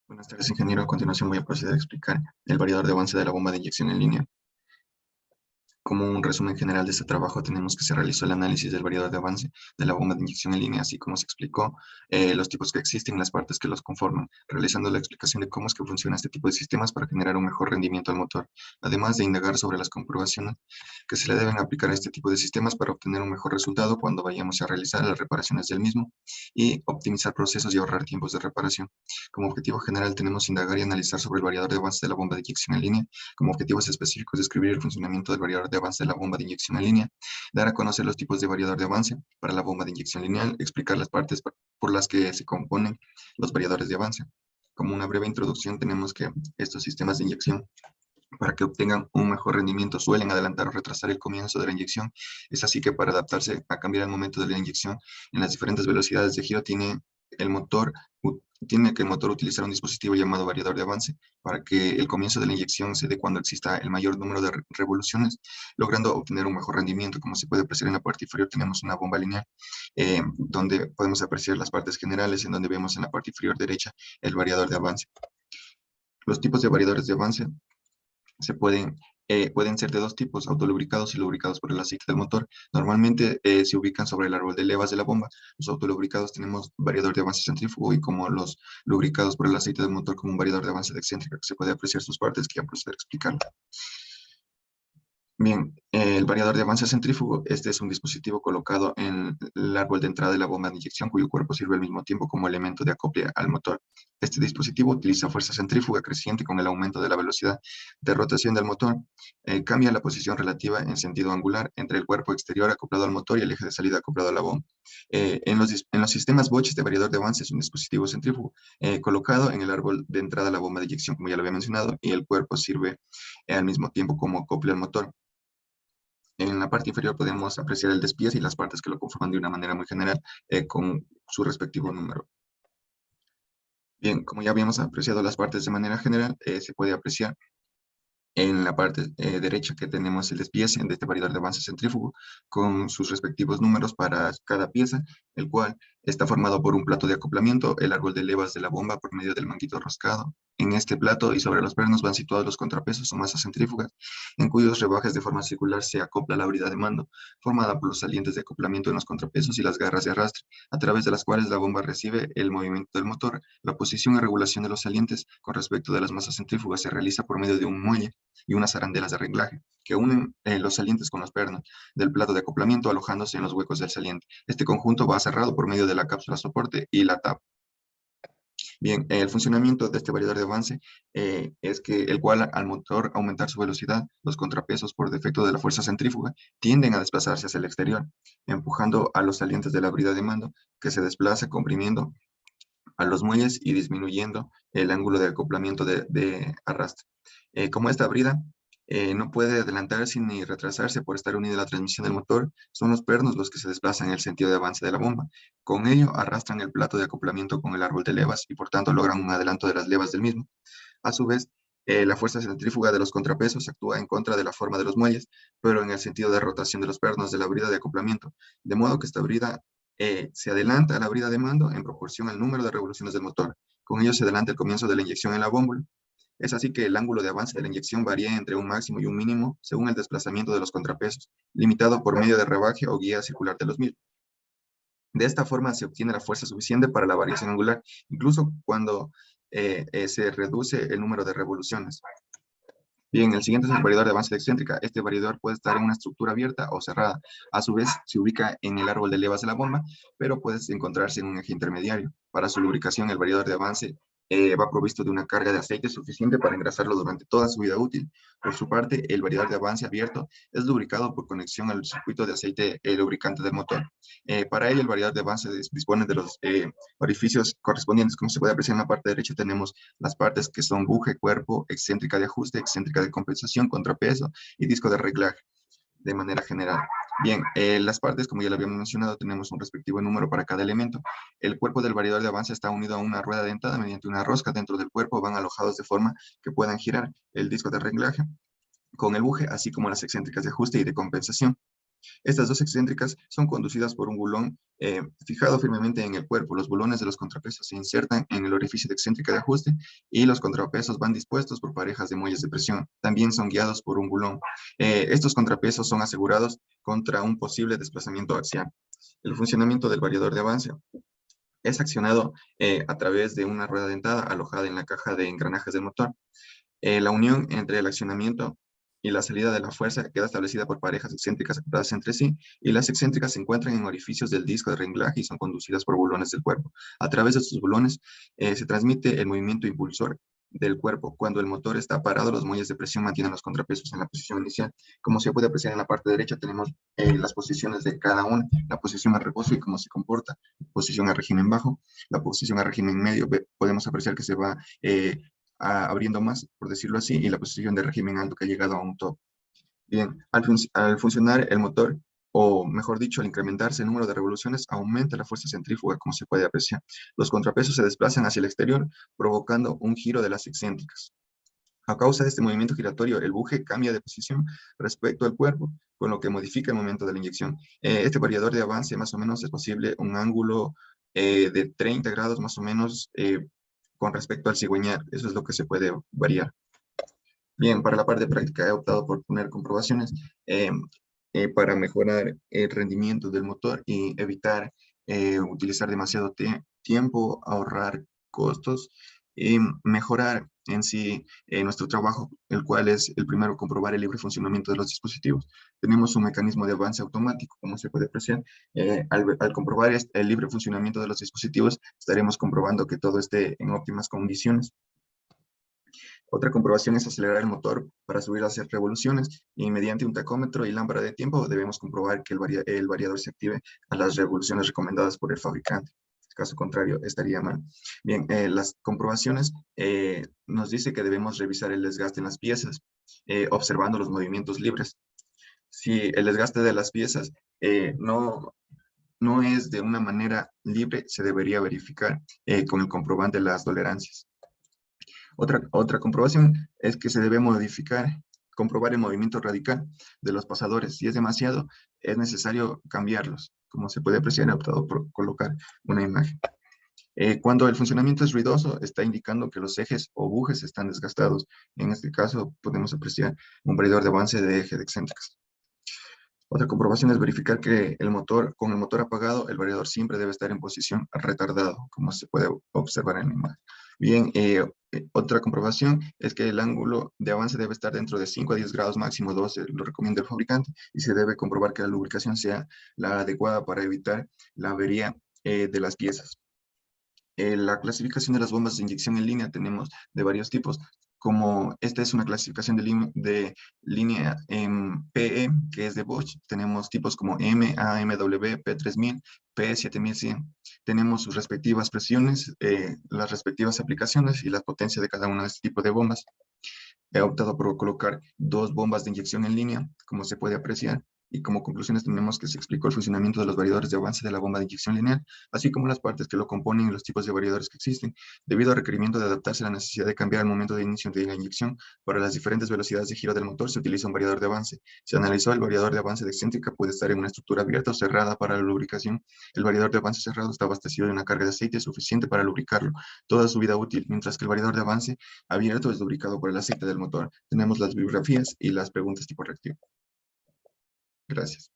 Buenas tardes, ingeniero. A continuación voy a proceder a explicar el variador de avance de la bomba de inyección en línea. Como un resumen general de este trabajo, tenemos que se realizó el análisis del variador de avance de la bomba de inyección en línea, así como se explicó los tipos que existen y las partes que los conforman, realizando la explicación de cómo es que funciona este tipo de sistemas para generar un mejor rendimiento al motor, además de indagar sobre las comprobaciones que se le deben aplicar a este tipo de sistemas para obtener un mejor resultado cuando vayamos a realizar las reparaciones del mismo y optimizar procesos y ahorrar tiempos de reparación. Como objetivo general tenemos indagar y analizar sobre el variador de avance de la bomba de inyección en línea. Como objetivos específicos, describir el funcionamiento del variador de avance de la bomba de inyección en línea, dar a conocer los tipos de variador de avance para la bomba de inyección lineal, explicar las partes por las que se componen los variadores de avance. Como una breve introducción, tenemos que estos sistemas de inyección, para que obtengan un mejor rendimiento, suelen adelantar o retrasar el comienzo de la inyección. Es así que para adaptarse a cambiar el momento de la inyección en las diferentes velocidades de giro, el motor, tiene que el motor utilizar un dispositivo llamado variador de avance para que el comienzo de la inyección se dé cuando exista el mayor número de revoluciones, logrando obtener un mejor rendimiento. Como se puede apreciar en la parte inferior, tenemos una bomba lineal, donde podemos apreciar las partes generales, en donde vemos en la parte inferior derecha el variador de avance. Los tipos de variadores de avance pueden ser de dos tipos: autolubricados y lubricados por el aceite del motor. Normalmente se ubican sobre el árbol de levas de la bomba. Los autolubricados tenemos variador de avance centrífugo, y como los lubricados por el aceite del motor como un variador de avance de excéntrica, que se puede apreciar sus partes, que ya proceder a explicarlo. Bien, el variador de avance centrífugo, este es un dispositivo colocado en el árbol de entrada de la bomba de inyección, cuyo cuerpo sirve al mismo tiempo como elemento de acople al motor. Este dispositivo utiliza fuerza centrífuga creciente con el aumento de la velocidad de rotación del motor. Cambia la posición relativa en sentido angular entre el cuerpo exterior acoplado al motor y el eje de salida acoplado a la bomba. En los sistemas Bosch, este variador de avance es un dispositivo centrífugo colocado en el árbol de entrada de la bomba de inyección, como ya lo había mencionado, y el cuerpo sirve al mismo tiempo como acople al motor. En la parte inferior podemos apreciar el despiece y las partes que lo conforman de una manera muy general, con su respectivo número. Bien, como ya habíamos apreciado las partes de manera general, se puede apreciar en la parte derecha que tenemos el despiece de este variador de avance centrífugo con sus respectivos números para cada pieza, el cual está formado por un plato de acoplamiento, el árbol de levas de la bomba por medio del manguito roscado. En este plato y sobre los pernos van situados los contrapesos o masas centrífugas, en cuyos rebajes de forma circular se acopla la brida de mando, formada por los salientes de acoplamiento en los contrapesos y las garras de arrastre, a través de las cuales la bomba recibe el movimiento del motor. La posición y regulación de los salientes con respecto de las masas centrífugas se realiza por medio de un muelle y unas arandelas de reglaje que unen los salientes con los pernos del plato de acoplamiento, alojándose en los huecos del saliente. Este conjunto va cerrado por medio de la cápsula soporte y la tapa. Bien, el funcionamiento de este variador de avance es que el cual, al motor aumentar su velocidad, los contrapesos por defecto de la fuerza centrífuga tienden a desplazarse hacia el exterior, empujando a los salientes de la brida de mando, que se desplaza comprimiendo a los muelles y disminuyendo el ángulo de acoplamiento de arrastre. Como esta brida no puede adelantarse ni retrasarse por estar unida a la transmisión del motor, son los pernos los que se desplazan en el sentido de avance de la bomba. Con ello arrastran el plato de acoplamiento con el árbol de levas y por tanto logran un adelanto de las levas del mismo. A su vez, la fuerza centrífuga de los contrapesos actúa en contra de la forma de los muelles, pero en el sentido de rotación de los pernos de la brida de acoplamiento, de modo que esta brida se adelanta a la brida de mando en proporción al número de revoluciones del motor. Con ello se adelanta el comienzo de la inyección en la bomba. Es así que el ángulo de avance de la inyección varía entre un máximo y un mínimo según el desplazamiento de los contrapesos, limitado por medio de rebaje o guía circular de los mismos. De esta forma se obtiene la fuerza suficiente para la variación angular, incluso cuando se reduce el número de revoluciones. Bien, el siguiente es el variador de avance de excéntrica. Este variador puede estar en una estructura abierta o cerrada. A su vez, se ubica en el árbol de levas de la bomba, pero puede encontrarse en un eje intermediario. Para su lubricación, el variador de avance va provisto de una carga de aceite suficiente para engrasarlo durante toda su vida útil. Por su parte, el variador de avance abierto es lubricado por conexión al circuito de aceite lubricante del motor. Para ello, el variador de avance dispone de los orificios correspondientes. Como se puede apreciar en la parte derecha, tenemos las partes que son buje, cuerpo, excéntrica de ajuste, excéntrica de compensación, contrapeso y disco de reglaje de manera general. Bien, las partes, como ya lo habíamos mencionado, tenemos un respectivo número para cada elemento. El cuerpo del variador de avance está unido a una rueda dentada mediante una rosca. Dentro del cuerpo van alojados de forma que puedan girar el disco de reglaje con el buje, así como las excéntricas de ajuste y de compensación. Estas dos excéntricas son conducidas por un bulón fijado firmemente en el cuerpo. Los bulones de los contrapesos se insertan en el orificio de excéntrica de ajuste y los contrapesos van dispuestos por parejas de muelles de presión. También son guiados por un bulón. Estos contrapesos son asegurados contra un posible desplazamiento axial. El funcionamiento del variador de avance es accionado a través de una rueda dentada alojada en la caja de engranajes del motor. La unión entre el accionamiento y la salida de la fuerza queda establecida por parejas excéntricas acopladas entre sí, y las excéntricas se encuentran en orificios del disco de reglaje y son conducidas por bulones del cuerpo. A través de estos bulones se transmite el movimiento impulsor del cuerpo. Cuando el motor está parado, los muelles de presión mantienen los contrapesos en la posición inicial. Como se puede apreciar en la parte derecha, tenemos las posiciones de cada una, la posición a reposo y cómo se comporta, posición a régimen bajo, la posición a régimen medio, podemos apreciar que se va abriendo más, por decirlo así, y la posición de régimen alto que ha llegado a un top. Bien, al funcionar el motor, o mejor dicho, al incrementarse el número de revoluciones, aumenta la fuerza centrífuga, como se puede apreciar. Los contrapesos se desplazan hacia el exterior, provocando un giro de las excéntricas. A causa de este movimiento giratorio, el buje cambia de posición respecto al cuerpo, con lo que modifica el momento de la inyección. Este variador de avance, más o menos, es posible un ángulo de 30 grados, más o menos, con respecto al cigüeñal. Eso es lo que se puede variar. Bien, para la parte práctica he optado por poner comprobaciones para mejorar el rendimiento del motor y evitar utilizar demasiado tiempo, ahorrar costos y mejorar en sí nuestro trabajo, el cual es el primero, comprobar el libre funcionamiento de los dispositivos. Tenemos un mecanismo de avance automático, como se puede apreciar. Al comprobar el libre funcionamiento de los dispositivos, estaremos comprobando que todo esté en óptimas condiciones. Otra comprobación es acelerar el motor para subir las revoluciones, y mediante un tacómetro y lámpara de tiempo debemos comprobar que el variador se active a las revoluciones recomendadas por el fabricante. Caso contrario, estaría mal. Bien, las comprobaciones nos dice que debemos revisar el desgaste en las piezas, observando los movimientos libres. Si el desgaste de las piezas no es de una manera libre, se debería verificar con el comprobante de las tolerancias. Otra comprobación es que se debe comprobar el movimiento radical de los pasadores. Si es demasiado, es necesario cambiarlos. Como se puede apreciar, he optado por colocar una imagen. Cuando el funcionamiento es ruidoso, está indicando que los ejes o bujes están desgastados. En este caso, podemos apreciar un variador de avance de eje de excéntricas. Otra comprobación es verificar que con el motor apagado, el variador siempre debe estar en posición retardado, como se puede observar en la imagen. Bien, otra comprobación es que el ángulo de avance debe estar dentro de 5 a 10 grados, máximo 12, lo recomienda el fabricante, y se debe comprobar que la lubricación sea la adecuada para evitar la avería de las piezas. La clasificación de las bombas de inyección en línea tenemos de varios tipos, como esta es una clasificación de línea PE, que es de Bosch. Tenemos tipos como M, AMW, P3000, P7100. Tenemos sus respectivas presiones, las respectivas aplicaciones y la potencia de cada una de este tipo de bombas. He optado por colocar dos bombas de inyección en línea, como se puede apreciar, y como conclusiones tenemos que se explicó el funcionamiento de los variadores de avance de la bomba de inyección lineal, así como las partes que lo componen y los tipos de variadores que existen, debido al requerimiento de adaptarse a la necesidad de cambiar el momento de inicio de la inyección. Para las diferentes velocidades de giro del motor se utiliza un variador de avance. Se analizó el variador de avance de excéntrica, puede estar en una estructura abierta o cerrada para la lubricación. El variador de avance cerrado está abastecido de una carga de aceite suficiente para lubricarlo toda su vida útil, mientras que el variador de avance abierto es lubricado por el aceite del motor. Tenemos las bibliografías y las preguntas tipo reactivo. Gracias.